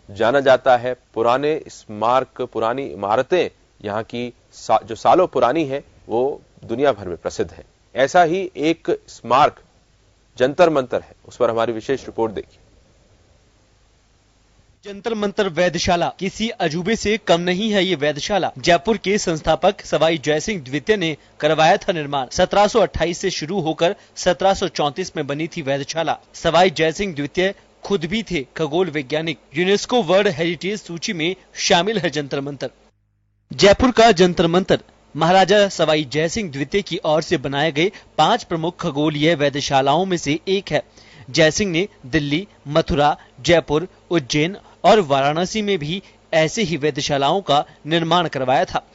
जाना जाता है। पुराने स्मारक, पुरानी इमारतें यहाँ की जो सालों पुरानी है वो दुनिया भर में प्रसिद्ध है। ऐसा ही एक स्मारक जंतर मंतर है, उस पर हमारी विशेष रिपोर्ट देखिए। जंतर मंतर वेधशाला किसी अजूबे से कम नहीं है। ये वेधशाला जयपुर के संस्थापक सवाई जयसिंह द्वितीय ने करवाया था निर्माण। 1728 से शुरू होकर 1734 में बनी थी वेधशाला। सवाई जयसिंह द्वितीय खुद भी थे खगोल वैज्ञानिक। यूनेस्को वर्ल्ड हेरिटेज सूची में शामिल है जंतर मंतर। जयपुर का जंतर मंतर महाराजा सवाई जयसिंह द्वितीय की ओर से बनाए गए 5 प्रमुख खगोलीय वेधशालाओं में से एक है। जयसिंह ने दिल्ली, मथुरा, जयपुर, उज्जैन और वाराणसी में भी ऐसे ही वेधशालाओं का निर्माण करवाया था।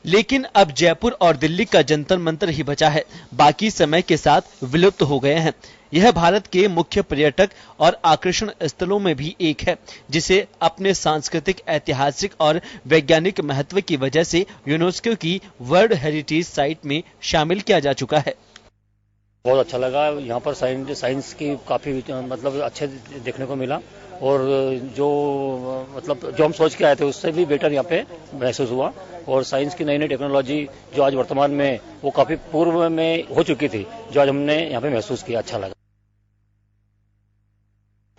लेकिन अब जयपुर और दिल्ली का जंतर मंतर ही बचा है, बाकी समय के साथ विलुप्त हो गए हैं। यह भारत के मुख्य पर्यटक और आकर्षण स्थलों में भी एक है, जिसे अपने सांस्कृतिक, ऐतिहासिक और वैज्ञानिक महत्व की वजह से यूनेस्को की वर्ल्ड हेरिटेज साइट में शामिल किया जा चुका है। बहुत अच्छा लगा। यहाँ पर साइंस की काफी मतलब अच्छे देखने को मिला और जो हम सोच के आए थे उससे भी बेटर यहाँ पे महसूस हुआ। और साइंस की नई नई टेक्नोलॉजी जो आज वर्तमान में वो काफी पूर्व में हो चुकी थी, जो आज हमने यहाँ पे महसूस किया, अच्छा लगा।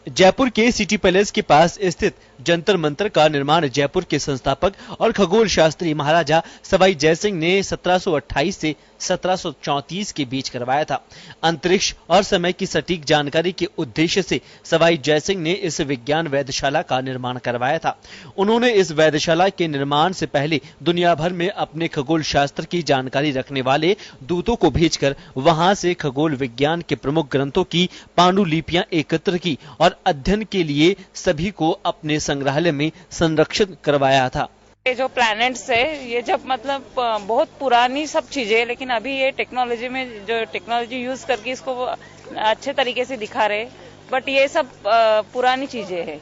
जयपुर के सिटी पैलेस के पास स्थित जंतर मंतर का निर्माण जयपुर के संस्थापक और खगोल शास्त्री महाराजा सवाई जयसिंह ने 1728 से 1734 के बीच करवाया था। अंतरिक्ष और समय की सटीक जानकारी के उद्देश्य से सवाई जयसिंह ने इस विज्ञान वेधशाला का निर्माण करवाया था। उन्होंने इस वेधशाला के निर्माण से पहले दुनिया भर में अपने खगोल शास्त्र की जानकारी रखने वाले दूतों को भेजकर वहां से खगोल विज्ञान के प्रमुख ग्रंथों की पांडुलिपियां एकत्र की और अध्ययन के लिए सभी को अपने संग्रहालय में संरक्षित करवाया था। ये जो प्लैनेट्स है ये जब मतलब बहुत पुरानी सब चीजें है, लेकिन अभी ये टेक्नोलॉजी में जो टेक्नोलॉजी यूज करके इसको अच्छे तरीके से दिखा रहे, बट ये सब पुरानी चीजें है।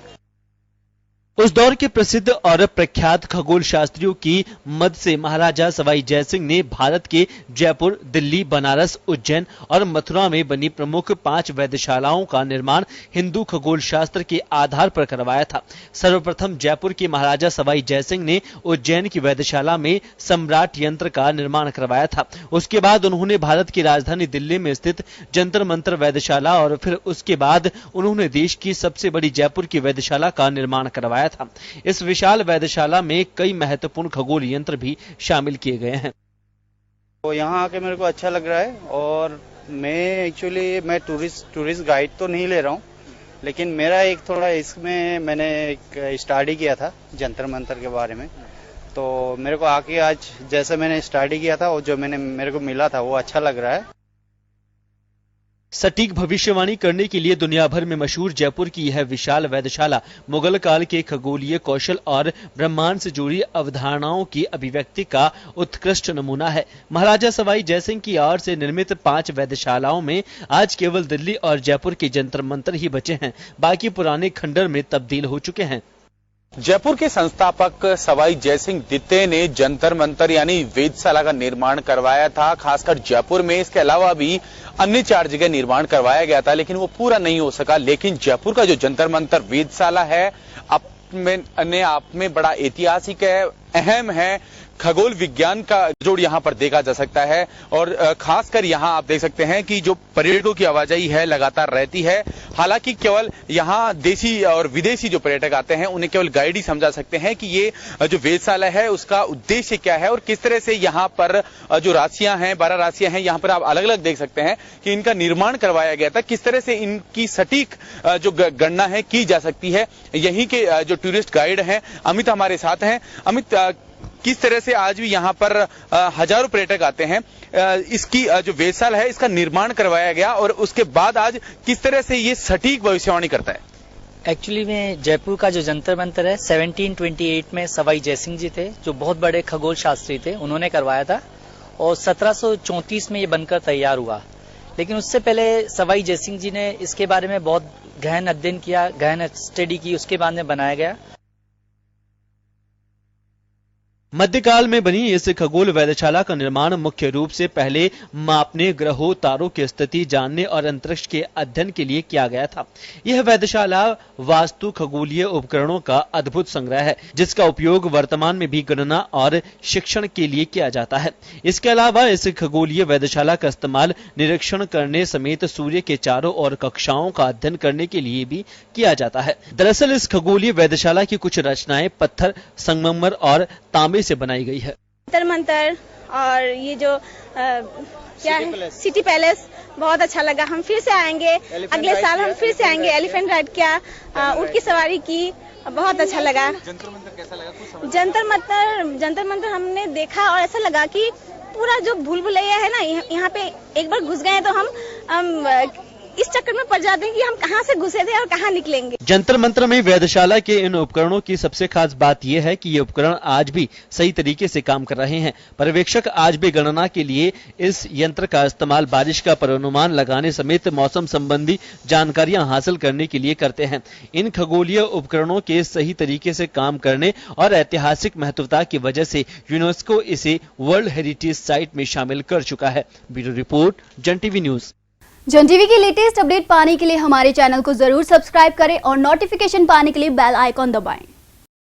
उस दौर के प्रसिद्ध और प्रख्यात खगोल शास्त्रियों की मद से महाराजा सवाई जयसिंह ने भारत के जयपुर, दिल्ली, बनारस, उज्जैन और मथुरा में बनी प्रमुख 5 वेधशालाओं का निर्माण हिंदू खगोल शास्त्र के आधार पर करवाया था। सर्वप्रथम जयपुर के महाराजा सवाई जयसिंह ने उज्जैन की वेधशाला में सम्राट यंत्र का निर्माण करवाया था। उसके बाद उन्होंने भारत की राजधानी दिल्ली में स्थित जंतर मंतर वेधशाला और फिर उसके बाद उन्होंने देश की सबसे बड़ी जयपुर की वेधशाला का निर्माण करवाया था। इस विशाल वेधशाला में कई महत्वपूर्ण खगोल यंत्र भी शामिल किए गए हैं। तो यहाँ आके मेरे को अच्छा लग रहा है और मैं टूरिस्ट गाइड तो नहीं ले रहा हूँ, लेकिन मेरा एक थोड़ा इसमें मैंने एक स्टडी किया था जंतर मंतर के बारे में, तो मेरे को आके आज जैसे मैंने स्टडी किया था और जो मेरे को मिला था वो अच्छा लग रहा है। सटीक भविष्यवाणी करने के लिए दुनिया भर में मशहूर जयपुर की यह विशाल वेधशाला मुगल काल के खगोलीय कौशल और ब्रह्मांड से जुड़ी अवधारणाओं की अभिव्यक्ति का उत्कृष्ट नमूना है। महाराजा सवाई जयसिंह की ओर से निर्मित 5 वेधशालाओं में आज केवल दिल्ली और जयपुर के जंतर मंतर ही बचे हैं, बाकी पुराने खंडर में तब्दील हो चुके हैं। जयपुर के संस्थापक सवाई जयसिंह द्वितीय ने जंतर मंतर यानी वेधशाला का निर्माण करवाया था, खासकर जयपुर में। इसके अलावा भी अन्य 4 जगह निर्माण करवाया गया था, लेकिन वो पूरा नहीं हो सका। लेकिन जयपुर का जो जंतर मंतर वेधशाला है अपने आप में बड़ा ऐतिहासिक है, अहम है। खगोल विज्ञान का जोड़ यहाँ पर देखा जा सकता है और खासकर यहाँ आप देख सकते हैं कि जो पर्यटकों की आवाजाही है लगातार रहती है। हालांकि केवल यहाँ देशी और विदेशी जो पर्यटक आते हैं उन्हें केवल गाइड ही समझा सकते हैं कि ये जो वेधशाला है उसका उद्देश्य क्या है और किस तरह से यहाँ पर जो राशियां हैं, 12 राशियां हैं, यहाँ पर आप अलग अलग देख सकते हैं कि इनका निर्माण करवाया गया था, किस तरह से इनकी सटीक जो गणना है की जा सकती है। यहीं के जो टूरिस्ट गाइड हैं अमित हमारे साथ हैं। अमित, किस तरह से आज भी यहाँ पर हजारों पर्यटक आते हैं, इसकी जो वेधशाला है इसका निर्माण करवाया गया और उसके बाद आज किस तरह से ये सटीक भविष्यवाणी करता है? एक्चुअली में जयपुर का जो जंतर मंतर है 1728 में सवाई जयसिंह जी थे, जो बहुत बड़े खगोल शास्त्री थे, उन्होंने करवाया था और 1734 में ये बनकर तैयार हुआ। लेकिन उससे पहले सवाई जयसिंह जी ने इसके बारे में बहुत गहन अध्ययन किया, गहन स्टडी की, उसके बाद में बनाया गया। मध्यकाल में बनी इस खगोल वेधशाला का निर्माण मुख्य रूप से पहले मापने, ग्रहों, तारों की स्थिति जानने और अंतरिक्ष के अध्ययन के लिए किया गया था। यह वेधशाला वास्तु खगोलीय उपकरणों का अद्भुत संग्रह है, जिसका उपयोग वर्तमान में भी गणना और शिक्षण के लिए किया जाता है। इसके अलावा इस खगोलीय वेधशाला का इस्तेमाल निरीक्षण करने समेत सूर्य के चारों ओर कक्षाओं का अध्ययन करने के लिए भी किया जाता है। दरअसल इस खगोलीय वेधशाला की कुछ रचनाएं पत्थर, संगमरमर और तांबे से बनाई गई है। जंतर मंतर और ये जो क्या है सिटी पैलेस बहुत अच्छा लगा। हम फिर से आएंगे, अगले साल हम फिर से आएंगे। एलिफेंट राइड किया, ऊंट की सवारी की, बहुत अच्छा लगा। जंतर मंतर कैसा लगा? कुछ समझ जंतर मंतर हमने देखा और ऐसा लगा कि पूरा जो भूल भुलैया है ना, यहाँ पे एक बार घुस गए तो हम इस चक्कर में पड़ जाते हैं कि हम कहाँ से घुसे थे और कहाँ निकलेंगे। जंतर मंतर में वेधशाला के इन उपकरणों की सबसे खास बात यह है कि ये उपकरण आज भी सही तरीके से काम कर रहे हैं। पर्यवेक्षक आज भी गणना के लिए इस यंत्र का इस्तेमाल बारिश का पूर्वानुमान लगाने समेत मौसम संबंधी जानकारियां हासिल करने के लिए करते हैं। इन खगोलीय उपकरणों के सही तरीके से काम करने और ऐतिहासिक महत्वता की वजह से यूनेस्को इसे वर्ल्ड हेरिटेज साइट में शामिल कर चुका है। ब्यूरो रिपोर्ट, जन टीवी न्यूज। जन टीवी की लेटेस्ट अपडेट पाने के लिए हमारे चैनल को जरूर सब्सक्राइब करें और नोटिफिकेशन पाने के लिए बेल आइकॉन दबाएं।